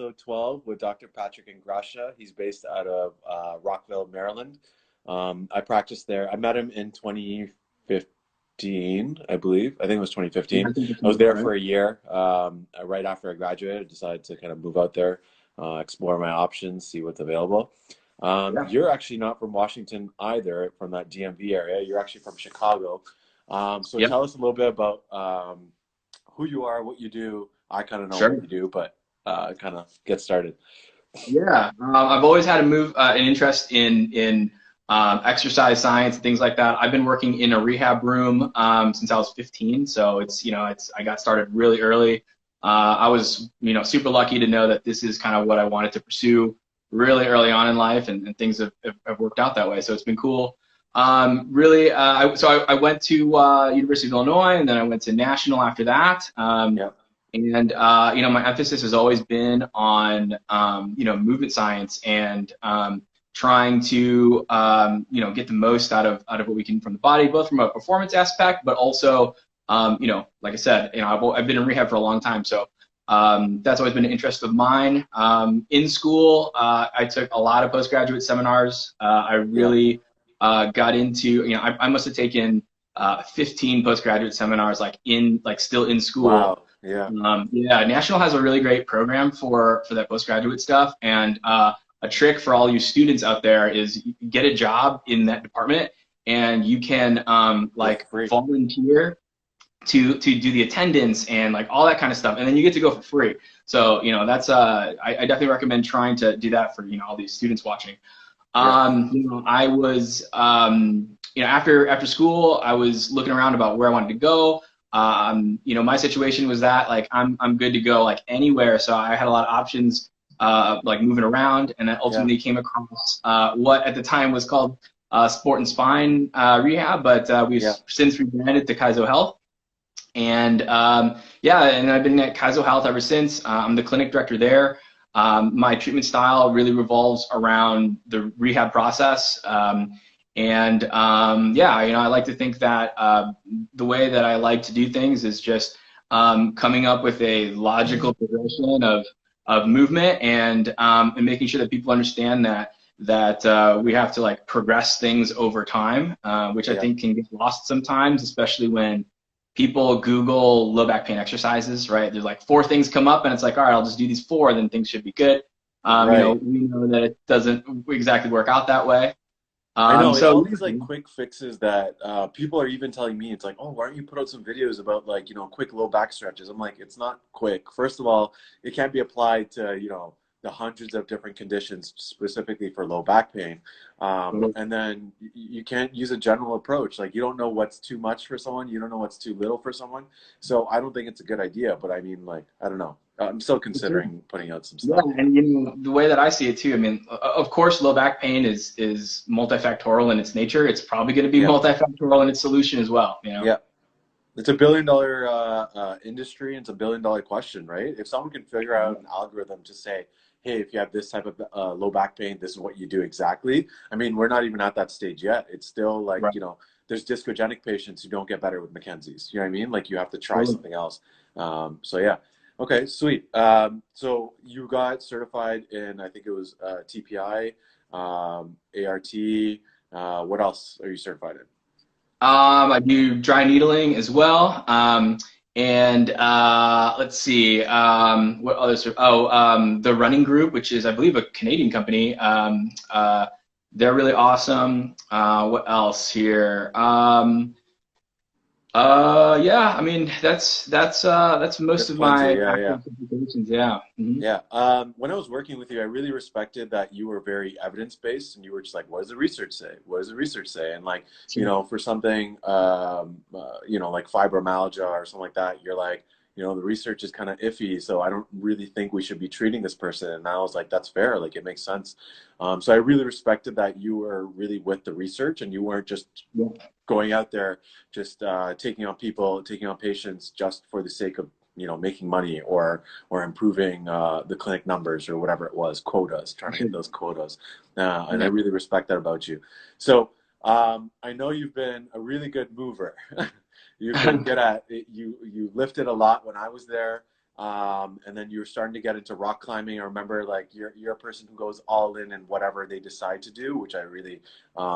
episode 12 with Dr. Patrick Engracia. He's based out of Rockville, Maryland. I practiced there. I met him in 2015, I believe. I think it was Yeah, 2015. I think that's I was about there right. for a year. Right after I graduated, I decided to kind of move out there, explore my options, see what's available. Yeah, You're actually not from Washington either, from that DMV area. You're actually from Chicago. So yep, tell us a little bit about who you are, what you do. I kind of know what sure. you do, but kind of get started. Yeah, I've always had an interest in exercise science and things like that. I've been working in a rehab room since I was 15, so it's I got started really early. I was super lucky to know that this is kind of what I wanted to pursue really early on in life, and things have worked out that way. So it's been cool. Really, I went to University of Illinois, and then I went to National after that. Yeah. And my emphasis has always been on movement science and trying to get the most out of what we can from the body, both from a performance aspect, but also like I said, I've been in rehab for a long time, so that's always been an interest of mine. In school, I took a lot of postgraduate seminars. I Yeah. really got into I must have taken 15 postgraduate seminars still in school. Wow. Yeah. Yeah, National has a really great program for that postgraduate stuff, and a trick for all you students out there is you get a job in that department, and you can For free. volunteer to do the attendance and like all that kind of stuff, and then you get to go for free. So that's I definitely recommend trying to do that for all these students watching. Yeah. I was, after school, I was looking around about where I wanted to go. My situation was that like I'm good to go like anywhere, so I had a lot of options, like moving around, and I Yeah. ultimately came across what at the time was called Sport and Spine Rehab, but we've Yeah. since rebranded to Kaizo Health. And yeah, and I've been at Kaizo Health ever since. I'm the clinic director there. My treatment style really revolves around the rehab process. Yeah, I like to think that the way that I like to do things is just coming up with a logical progression of movement, and making sure that people understand that we have to like progress things over time, which I Yeah. think can get lost sometimes, especially when people Google low back pain exercises, right? There's like four things come up, and it's like, all right, I'll just do these four, then things should be good. Right. We know that it doesn't exactly work out that way. I know it's all So these like quick fixes that people are even telling me. It's like, oh, why don't you put out some videos about like quick low back stretches? I'm like, it's not quick. First of all, it can't be applied to the hundreds of different conditions specifically for low back pain. And then you can't use a general approach. Like you don't know what's too much for someone. You don't know what's too little for someone. So I don't think it's a good idea. But I mean, like, I don't know. I'm still considering putting out some yeah, stuff. and the way that I see it too, I mean, of course, low back pain is multifactorial in its nature. It's probably going to be Yeah. multifactorial in its solution as well. Yeah. It's a billion-dollar industry, and it's a billion-dollar question, right? If someone can figure out an algorithm to say, hey, if you have this type of low back pain, this is what you do exactly. I mean, we're not even at that stage yet. It's still like, Right. there's discogenic patients who don't get better with Mackenzie's. You know what I mean? Like you have to try Totally. something else. So yeah. Okay, sweet. So you got certified in, I think it was TPI, ART. What else are you certified in? I do dry needling as well. And let's see, what others? The Running Group, which is, I believe, a Canadian company. They're really awesome. What else here? Yeah, I mean, that's most That's of plenty. my Yeah, yeah. active certifications. Yeah. Hmm. Yeah. When I was working with you, I really respected that you were very evidence-based and you were just like, what does the research say? What does the research say? And like, Sure. for something, like fibromyalgia or something like that, you're like, the research is kind of iffy, so I don't really think we should be treating this person. And I was like, that's fair. Like, it makes sense. So I really respected that you were really with the research and you weren't just Yeah. going out there, just taking on people, taking on patients just for the sake of making money or improving the clinic numbers or whatever it was, quotas, trying to Sure. hit those quotas. And I Yeah. really respect that about you. So I know you've been a really good mover. You've been good at it. You lifted a lot when I was there. And then you were starting to get into rock climbing. I remember like you're a person who goes all in whatever they decide to do, which I really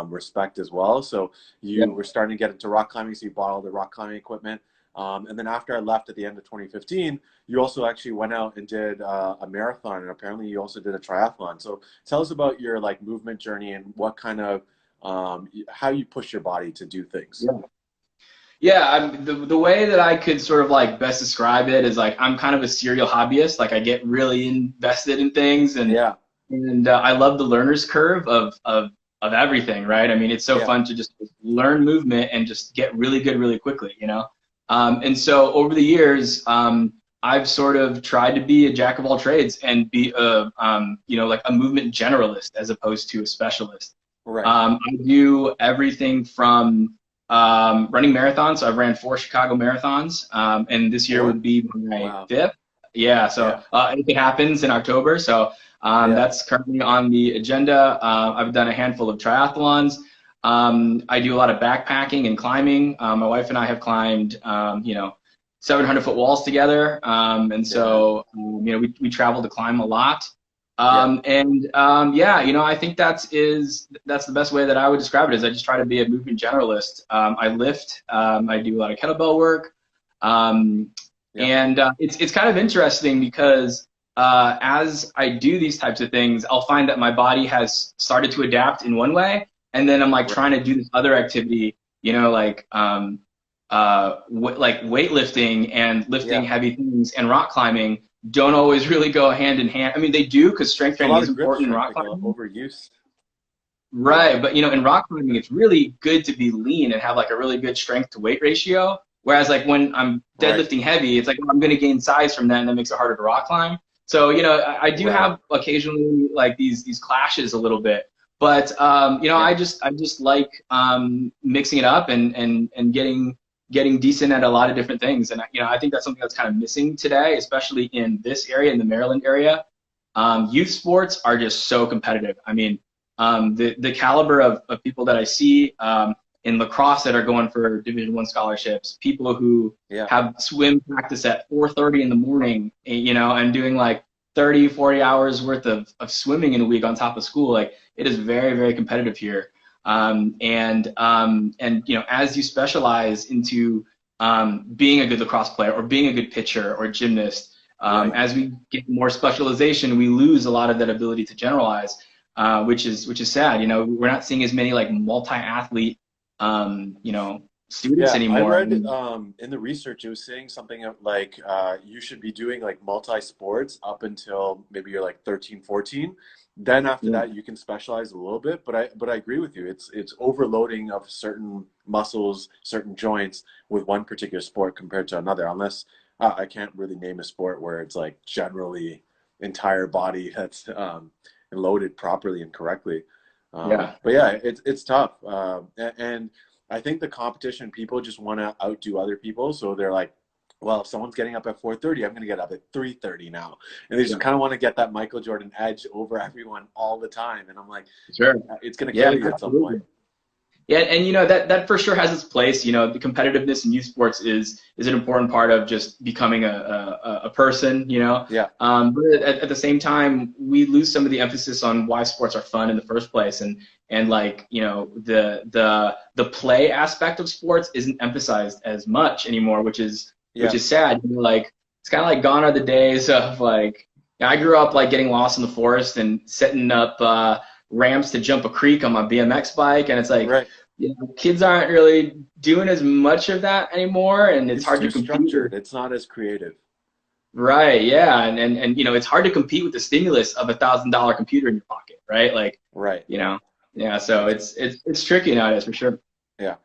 respect as well. So Yeah. you were starting to get into rock climbing, so you bought all the rock climbing equipment. And then after I left at the end of 2015, you also actually went out and did a marathon, and apparently you also did a triathlon. So tell us about your like movement journey and what kind of how you push your body to do things. Yeah. Yeah, the way that I could sort of like best describe it is like I'm kind of a serial hobbyist. Like I get really invested in things, Yeah, and I love the learner's curve of everything, right? I mean, it's so yeah, fun to just learn movement and just get really good really quickly, you know? And so over the years, I've sort of tried to be a jack of all trades and be a, you know, like a movement generalist as opposed to a specialist. right. I do everything from running marathons. So I've ran 4 Chicago marathons, and this year Four? would be my Wow. 5th. Yeah, so Yeah, if it happens in October, so yeah, that's currently on the agenda. I've done a handful of triathlons. I do a lot of backpacking and climbing. My wife and I have climbed, you know, 700-foot walls together, and yeah, so you know, we travel to climb a lot. yeah, Yeah, you know, I think that's the best way that I would describe it is I just try to be a movement generalist. I lift, I do a lot of kettlebell work, um, yeah, and it's kind of interesting because as I do these types of things, I'll find that my body has started to adapt in one way, and then I'm like right. trying to do this other activity, you know, like like weightlifting and lifting Yeah. heavy things and rock climbing don't always really go hand in hand. I mean, they do because strength It's a training lot is of grip important in strength, rock like climbing. overuse. Yeah, Right, but you know, in rock climbing, it's really good to be lean and have like a really good strength to weight ratio. Whereas like when I'm right, deadlifting heavy, it's like I'm going to gain size from that, and that makes it harder to rock climb. So you know, I do right. have occasionally like these clashes a little bit, but you know, Yeah, I just like mixing it up and getting decent at a lot of different things. And you know, I think that's something that's kind of missing today, especially in this area, in the Maryland area. Youth sports are just so competitive. I mean, the caliber of people that I see in lacrosse that are going for Division I scholarships, people who yeah, have swim practice at 4:30 in the morning, you know, and doing like 30, 40 hours worth of swimming in a week on top of school. Like it is very, very competitive here. And you know, as you specialize into being a good lacrosse player or being a good pitcher or gymnast, right. as we get more specialization, we lose a lot of that ability to generalize, which is sad. You know, we're not seeing as many like multi-athlete, you know, students Yeah, I anymore. I read mean, in the research it was saying something of like you should be doing like multi-sports up until maybe you're like 13, 14. Then after yeah, that you can specialize a little bit, but I agree with you. It's overloading of certain muscles, certain joints with one particular sport compared to another, unless I can't really name a sport where it's like generally entire body that's loaded properly and correctly. yeah, But yeah, it's tough. And I think the competition, people just want to outdo other people. So they're like, well, if someone's getting up at 4:30, I'm going to get up at 3:30 now. And they yeah, just kind of want to get that Michael Jordan edge over everyone all the time. And I'm like, sure, it's going to yeah, kill you at some point. absolutely. Yeah, and you know that for sure has its place. You know, the competitiveness in youth sports is an important part of just becoming a person. You know, Yeah, but at the same time, we lose some of the emphasis on why sports are fun in the first place, and like you know the play aspect of sports isn't emphasized as much anymore, which yeah, is sad. You know, like it's kind of like gone are the days of like I grew up like getting lost in the forest and setting up ramps to jump a creek on my BMX bike, and it's like right. you know, kids aren't really doing as much of that anymore, and it's It's hard to too compete with. structured. It's not as creative. Right, yeah, and you know, it's hard to compete with the stimulus of $1,000 computer in your pocket, right? Like, Right. you know, yeah, so It's it's tricky nowadays for sure. Yeah.